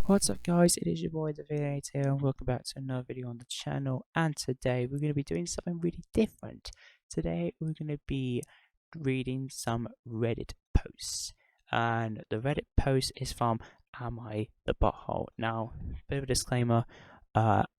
What's up guys, it is your boy the AITA and welcome back to another video on the channel. And today we're going to be doing something really different. Today we're going to be reading some Reddit posts, and the Reddit post is from Am I the Butthole? Now, bit of a disclaimer,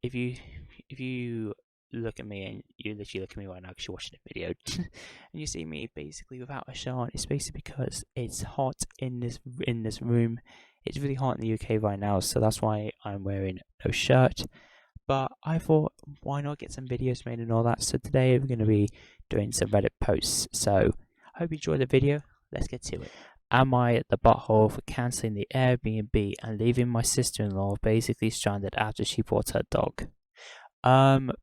if you look at me and you literally look at me right now because you're watching the video and you see me basically without a shirt on, it's basically because it's hot in this room. It's really hot in the UK right now, so that's why I'm wearing no shirt. But I thought, why not get some videos made and all that? So today we're going to be doing some Reddit posts. So I hope you enjoy the video. Let's get to it. Am I the butthole for cancelling the Airbnb and leaving my sister-in-law basically stranded after she bought her dog?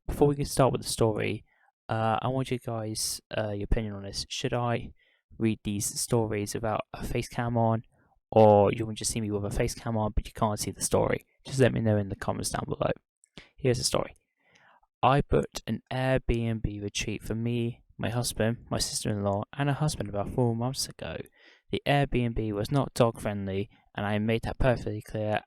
Before we can start with the story, I want you guys your opinion on this. Should I read these stories without a face cam on, or you want to see me with a face cam on but you can't see the story? Just let me know in the comments down below. Here's the story. I booked an Airbnb retreat for me, my husband, my sister-in-law, and her husband about 4 months ago. The Airbnb was not dog friendly, and I made that perfectly clear,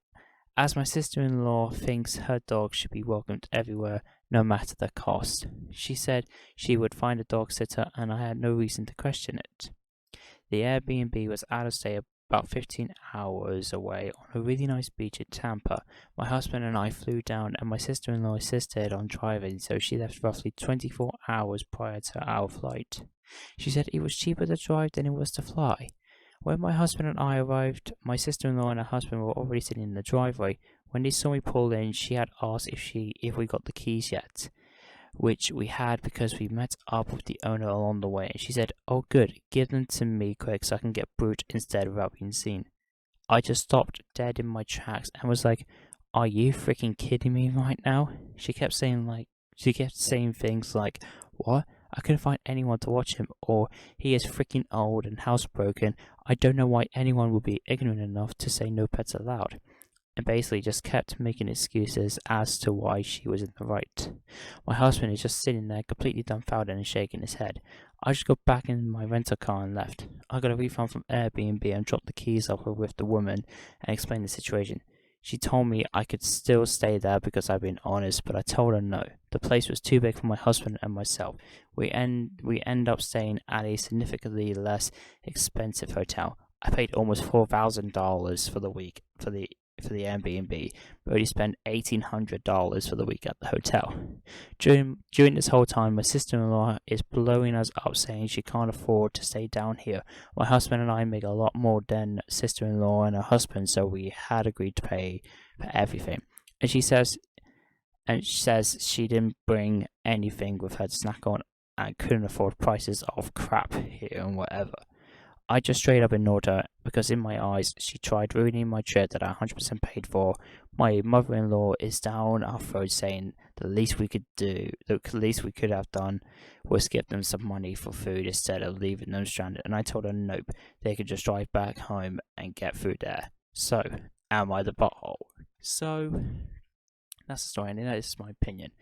as my sister-in-law thinks her dog should be welcomed everywhere, no matter the cost. She said she would find a dog sitter, and I had no reason to question it. The Airbnb was out of state about 15 hours away on a really nice beach in Tampa. My husband and I flew down, and my sister-in-law insisted on driving, so she left roughly 24 hours prior to our flight. She said it was cheaper to drive than it was to fly. When my husband and I arrived, my sister-in-law and her husband were already sitting in the driveway. When they saw me pull in, she had asked if we got the keys yet, which we had because we met up with the owner along the way. And she said, "Oh good, give them to me quick so I can get Brute instead without being seen." I just stopped dead in my tracks and was like, "Are you freaking kidding me right now?" She kept saying things like, "What? I couldn't find anyone to watch him," or "He is freaking old and housebroken. I don't know why anyone would be ignorant enough to say no pets allowed," and basically just kept making excuses as to why she was in the right. My husband is just sitting there completely dumbfounded and shaking his head. I just got back in my rental car and left. I got a refund from Airbnb and dropped the keys off with the woman and explained the situation. She told me I could still stay there because I'd been honest, but I told her no. The place was too big for my husband and myself. We end up staying at a significantly less expensive hotel. I paid almost $4,000 for the week for the Airbnb, but only spent $1,800 for the week at the hotel. During this whole time, my sister-in-law is blowing us up, saying she can't afford to stay down here. My husband and I make a lot more than sister-in-law and her husband, so we had agreed to pay for everything. And she says she didn't bring anything with her to snack on and couldn't afford prices of crap here and whatever. I just straight up ignored her because in my eyes she tried ruining my trip that I 100% paid for. My mother-in-law is down our throat saying the least we could have done was give them some money for food instead of leaving them stranded, and I told her nope, they could just drive back home and get food there. So, am I the butthole? So, that's the story, and that is my opinion.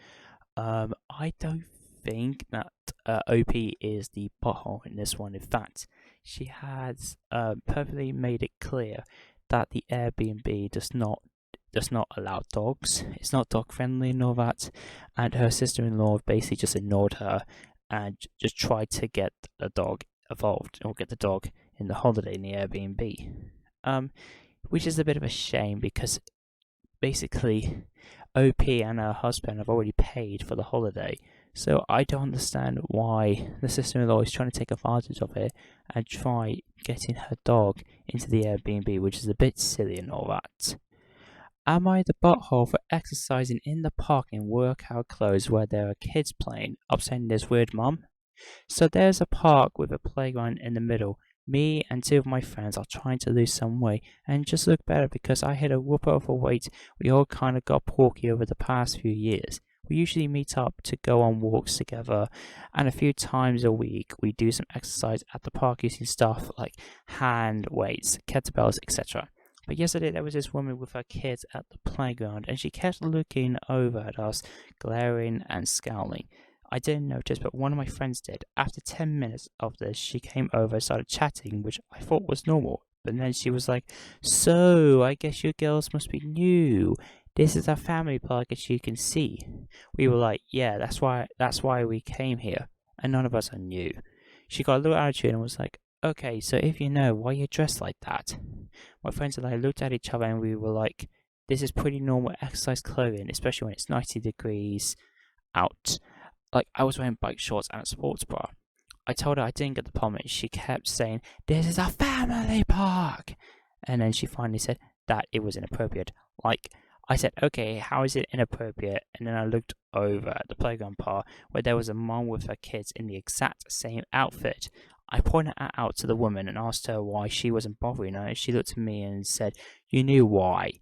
I don't think that OP is the butthole in this one. In fact, she has perfectly made it clear that the Airbnb does not allow dogs. It's not dog friendly and all that. And her sister-in-law basically just ignored her and just tried to get the dog involved or get the dog in the holiday in the Airbnb. Which is a bit of a shame because basically OP and her husband have already paid for the holiday. So I don't understand why the sister-in-law is trying to take advantage of it and try getting her dog into the Airbnb, which is a bit silly and all that. Am I the butthole for exercising in the park in workout clothes where there are kids playing, upsetting this weird mum? So there's a park with a playground in the middle. Me and two of my friends are trying to lose some weight and just look better because I hit a whoop overweight. We all kind of got porky over the past few years. We usually meet up to go on walks together, and a few times a week we do some exercise at the park using stuff like hand weights, kettlebells, etc. But yesterday there was this woman with her kids at the playground, and she kept looking over at us, glaring and scowling. I didn't notice, but one of my friends did. After 10 minutes of this, she came over and started chatting, which I thought was normal. And then she was like, "So, I guess you girls must be new. This is our family park, as you can see." We were like, "Yeah, that's why we came here." And none of us are new. She got a little attitude and was like, "Okay, so if you know, why you're dressed like that?" My friends and I looked at each other and we were like, "This is pretty normal exercise clothing, especially when it's 90 degrees out." Like, I was wearing bike shorts and a sports bra. I told her I didn't get the comment. She kept saying, "This is a family park." And then she finally said that it was inappropriate. Like, I said, "Okay, how is it inappropriate?" And then I looked over at the playground part where there was a mom with her kids in the exact same outfit. I pointed that out to the woman and asked her why she wasn't bothering her. She looked at me and said, "You knew why."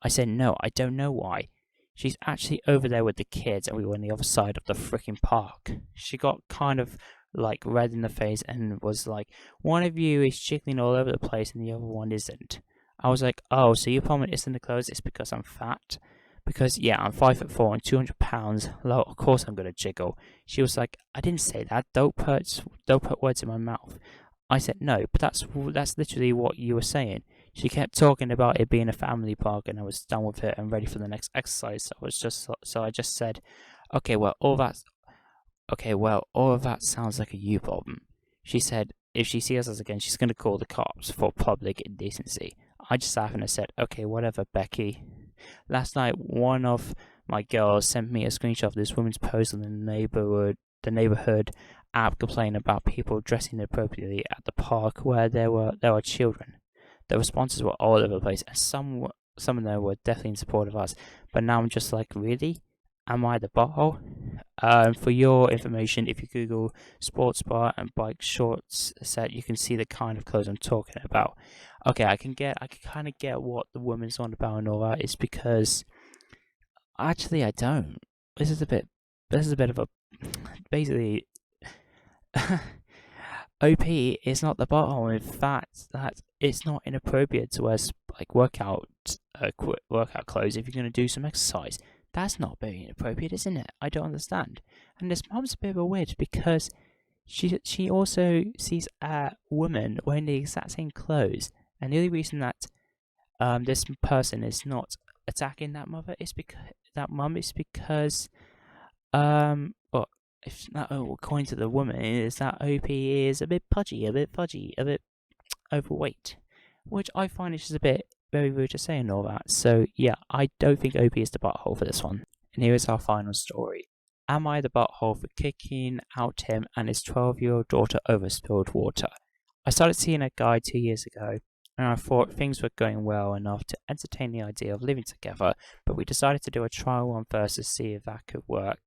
I said, "No, I don't know why." She's actually over there with the kids and we were on the other side of the freaking park. She got kind of like red in the face and was like, "One of you is jiggling all over the place and the other one isn't." I was like, "Oh, so your problem isn't the clothes, it's because I'm fat?" Because yeah, I'm 5'4" and 200 pounds. Well, of course I'm gonna jiggle. She was like, "I didn't say that. Don't put words in my mouth." I said, "No, but that's literally what you were saying." She kept talking about it being a family park, and I was done with it and ready for the next exercise. So I just said, "Okay, all of that sounds like a you problem." She said if she sees us again, she's going to call the cops for public indecency. I just laughed and I said, "Okay, whatever, Becky." Last night, one of my girls sent me a screenshot of this woman's post on the neighborhood app complaining about people dressing inappropriately at the park where there were children. The responses were all over the place, and some of them were definitely in support of us. But now I'm just like, really? Am I the butthole? For your information, if you Google sports bra and bike shorts set, you can see the kind of clothes I'm talking about. Okay, I can kind of get what the woman's on about and all that. It's because actually I don't. This is a bit of a basically. OP is not the butthole. In fact, that it's not inappropriate to wear like workout clothes if you're going to do some exercise. That's not very inappropriate, isn't it? I don't understand. And this mom's a bit of a weird because she also sees a woman wearing the exact same clothes, and the only reason that this person is not attacking that mum is because well, if not, according to the woman, is that OP is a bit pudgy, a bit fudgy, a bit overweight, which I find is just a bit very rude to say and all that. So yeah, I don't think OP is the butthole for this one. And here is our final story. Am I the butthole for kicking out him and his 12-year-old daughter over spilled water? I started seeing a guy 2 years ago, and I thought things were going well enough to entertain the idea of living together, but we decided to do a trial one first to see if that could work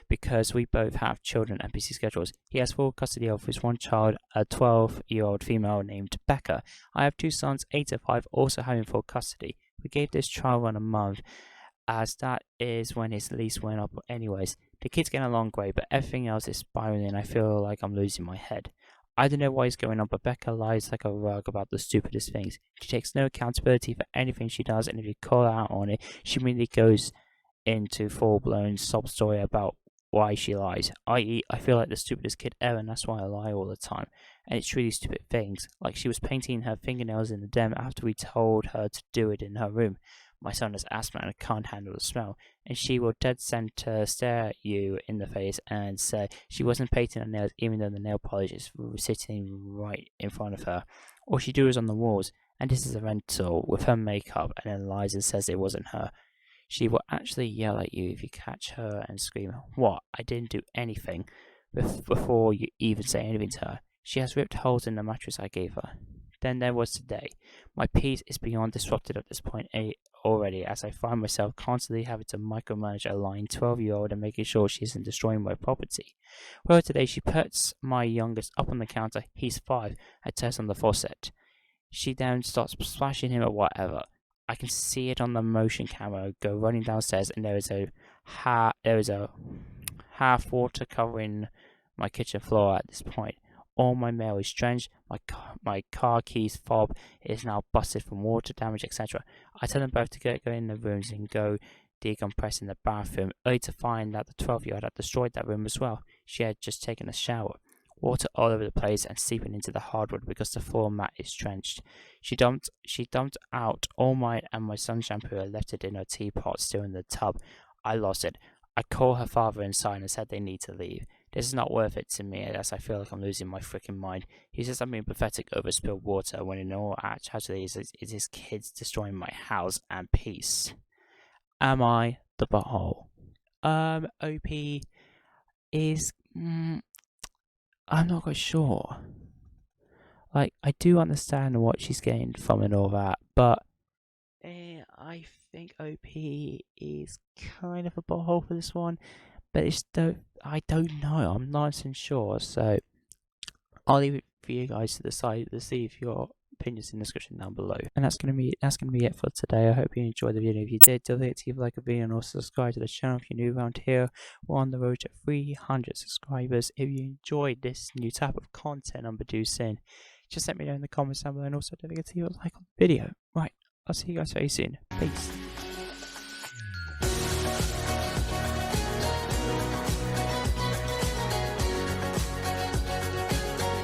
because we both have children and busy schedules. He has full custody of his one child, a 12-year-old female named Becca. I have two sons, 8 and 5, also having full custody. We gave this trial run a month, as that is when his lease went up anyways. The kids getting along great, but everything else is spiraling and I feel like I'm losing my head. I don't know what is going on, but Becca lies like a rug about the stupidest things. She takes no accountability for anything she does, and if you call her out on it, she immediately goes into full-blown sob story about why she lies. I.e., I feel like the stupidest kid ever, and that's why I lie all the time. And it's really stupid things, like she was painting her fingernails in the den after we told her to do it in her room. My son has asthma and can't handle the smell, and she will dead center stare at you in the face and say she wasn't painting her nails even though the nail polish is sitting right in front of her. All she do is on the walls, and this is a rental with her makeup, and then lies and says it wasn't her. She will actually yell at you if you catch her and scream, "What? I didn't do anything," before you even say anything to her. She has ripped holes in the mattress I gave her. Then there was today. My peace is beyond disrupted at this point already, as I find myself constantly having to micromanage a lying 12-year-old and making sure she isn't destroying my property. Well, today she puts my youngest up on the counter, he's 5, and turns on the faucet. She then starts splashing him or whatever. I can see it on the motion camera go running downstairs, and there is a half water covering my kitchen floor at this point. All my mail is drenched, my car keys fob is now busted from water damage, etc. I tell them both to go in the rooms and go decompress in the bathroom, only to find that the 12-year-old had destroyed that room as well. She had just taken a shower. water all over the place and seeping into the hardwood because the floor mat is drenched. She dumped out all mine and my son's shampoo and left it in her teapot still in the tub. I lost it. I called her father inside and said they need to leave. This is not worth it to me, as I feel like I'm losing my freaking mind. He says I'm being pathetic over spilled water when in all actuality is his kids destroying my house and peace. Am I the butthole? OP is. I'm not quite sure. Like, I do understand what she's getting from and all that, but I think OP is kind of a butthole for this one. But I don't know. I'm nice and sure. So I'll leave it for you guys to decide to see if your opinions in the description down below. And that's gonna be it for today. I hope you enjoyed the video. If you did, don't forget to like a video and also subscribe to the channel if you're new around here. We're on the road to 300 subscribers. If you enjoyed this new type of content I'm producing, just let me know in the comments down below, and also don't forget to leave a like on the video. Right, I'll see you guys very soon. Peace.